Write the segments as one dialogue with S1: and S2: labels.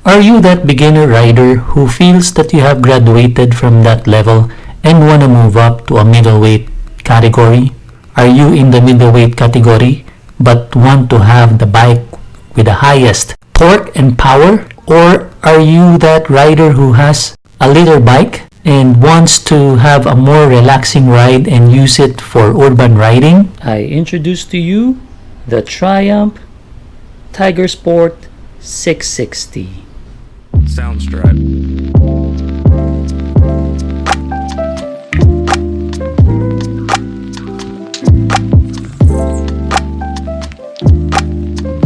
S1: Are you that beginner rider who feels that you have graduated from that level and want to move up to a middleweight category? Are you in the middleweight category but want to have the bike with the highest torque and power? Or are you that rider who has a little bike and wants to have a more relaxing ride and use it for urban riding? I introduce to you the Triumph Tiger Sport 660.
S2: Soundstripe.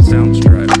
S2: Soundstripe.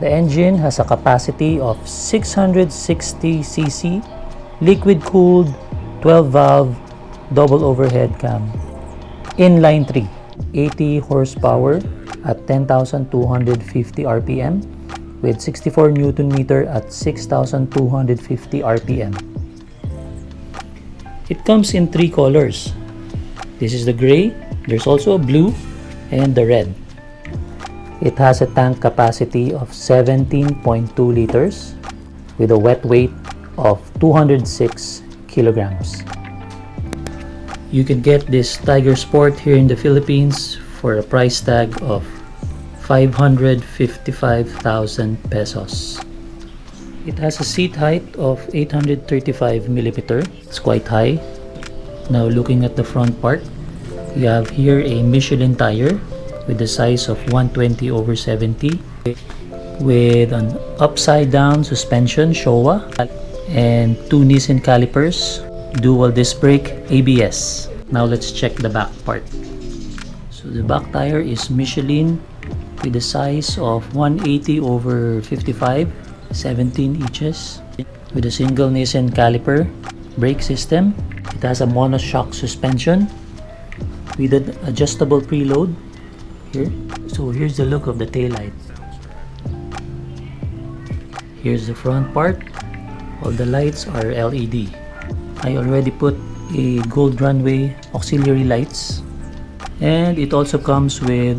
S1: The engine has a capacity of 660cc, liquid-cooled, 12-valve, double overhead cam. Inline 3, 80 horsepower at 10,250 RPM with 64 Newton meter at 6,250 RPM. It comes in 3 colors. This is the gray, there's also a blue, and the red. It has a tank capacity of 17.2 liters with a wet weight of 206 kilograms. You can get this Tiger Sport here in the Philippines for a price tag of 555,000 pesos. It has a seat height of 835 millimeter. It's quite high. Now looking at the front part, you have here a Michelin tire with the size of 120/70 with an upside down suspension Showa and 2 Nissan calipers, dual disc brake, ABS. Now let's check the back part. So the back tire is Michelin with the size of 180/55, 17 inches with a single Nissan caliper brake system. It has a monoshock suspension with an adjustable preload here. So here's the look of the taillight. Here's the front part. All the lights are LED. I already put a gold runway auxiliary lights, and it also comes with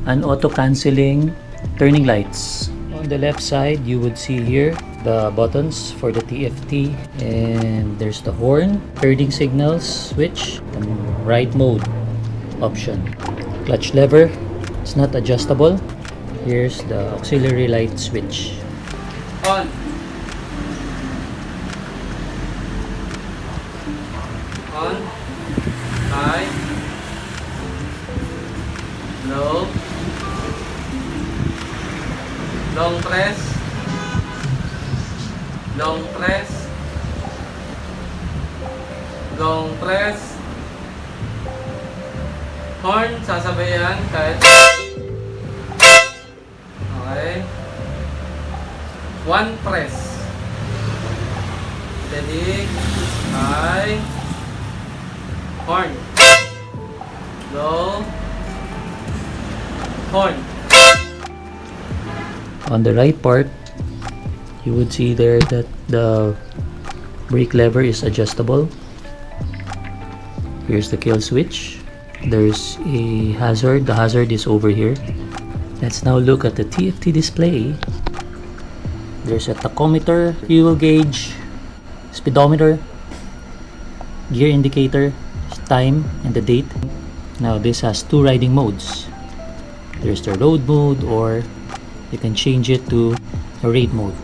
S1: an auto cancelling turning lights. On the left side you would see here the buttons for the TFT, and there's the horn, turning signals switch, the ride mode option, clutch lever. It's not adjustable. Here's the auxiliary light switch.
S3: On. On. High. Low. Long press. Long press. Long press. Horn, sasabayan kahit One press. Steady. High. Horn. Low. Horn.
S1: On the right part, you would see there that the brake lever is adjustable. Here's the kill switch. There's a hazard. The hazard is over here. Let's now look at the TFT display. There's a tachometer, fuel gauge, speedometer, gear indicator, time, and the date. Now this has two riding modes. There's the road mode, or you can change it to a raid mode.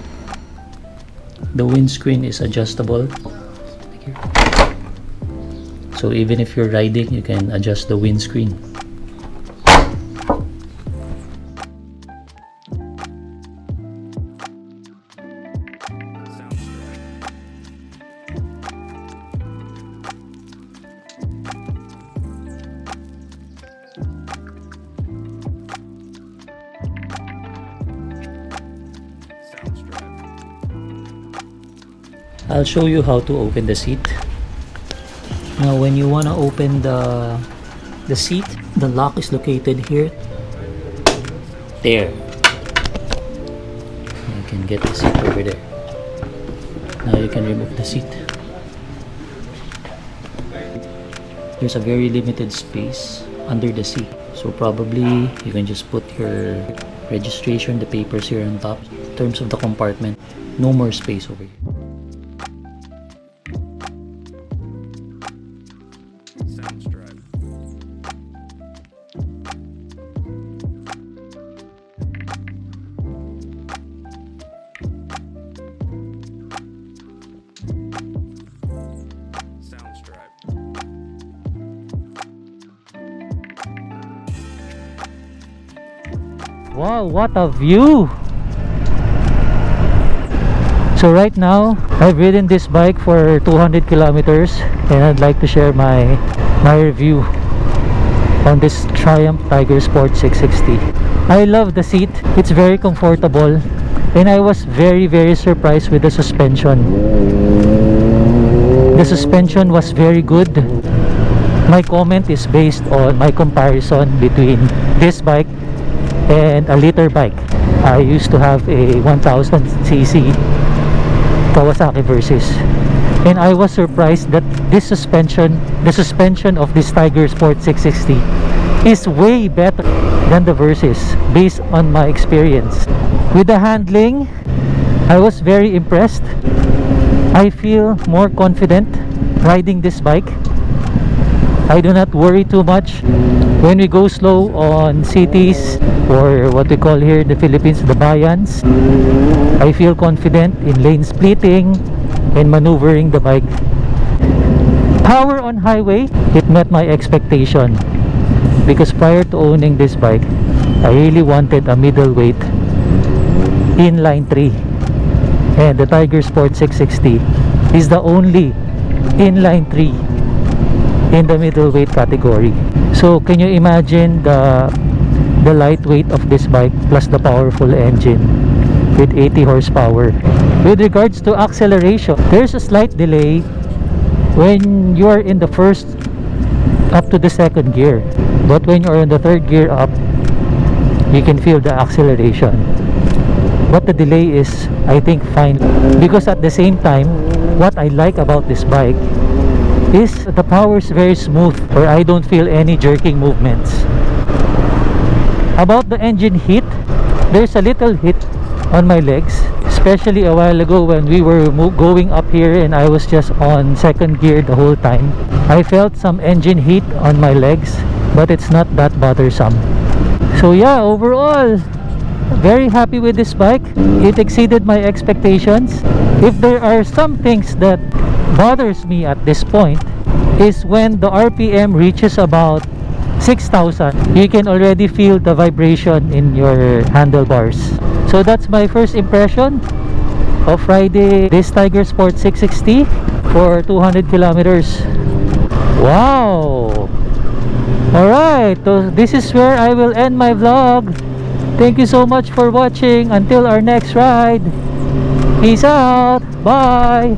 S1: The windscreen is adjustable. So even if you're riding, you can adjust the windscreen. I'll show you how to open the seat. Now when you want to open the seat, the lock is located here. There. You can get the seat over there. Now you can remove the seat. There's a very limited space under the seat. So probably you can just put your registration, the papers here on top. In terms of the compartment, no more space over here.
S2: Sounds right. Sounds right.
S1: Wow, what a view! So right now, I've ridden this bike for 200 kilometers and I'd like to share my review on this Triumph Tiger Sport 660. I love the seat. It's very comfortable and I was very surprised with the suspension. The suspension was very good. My comment is based on my comparison between this bike and a liter bike. I used to have a 1000cc Kawasaki Versys, and I was surprised that this suspension, the suspension of this Tiger Sport 660 is way better than the Versys based on my experience. With the handling, I was very impressed. I feel more confident riding this bike. I do not worry too much when we go slow on cities, or what we call here in the Philippines, the bayans. I feel confident in lane splitting and maneuvering the bike. Power on highway, it met my expectation, because prior to owning this bike, I really wanted a middleweight inline 3, and the Tiger Sport 660 is the only inline 3 in the middleweight category. So can you imagine the lightweight of this bike plus the powerful engine with 80 horsepower. With regards to acceleration, there's a slight delay when you are in the first up to the second gear, but when you're in the third gear up, you can feel the acceleration. But the delay is, I think, fine, because at the same time, what I like about this bike is the power is very smooth, or I don't feel any jerking movements. About the engine heat, there's a little heat on my legs, especially a while ago when we were going up here and I was just on second gear the whole time. I felt some engine heat on my legs, but it's not that bothersome. So yeah, overall, very happy with this bike. It exceeded my expectations. If there are some things that bothers me at this point, is when the RPM reaches about 6,000, you can already feel the vibration in your handlebars. So that's my first impression of riding this Tiger Sport 660 for 200 kilometers. Wow! Alright, so this is where I will end my vlog. Thank you so much for watching. Until our next ride. Peace out. Bye.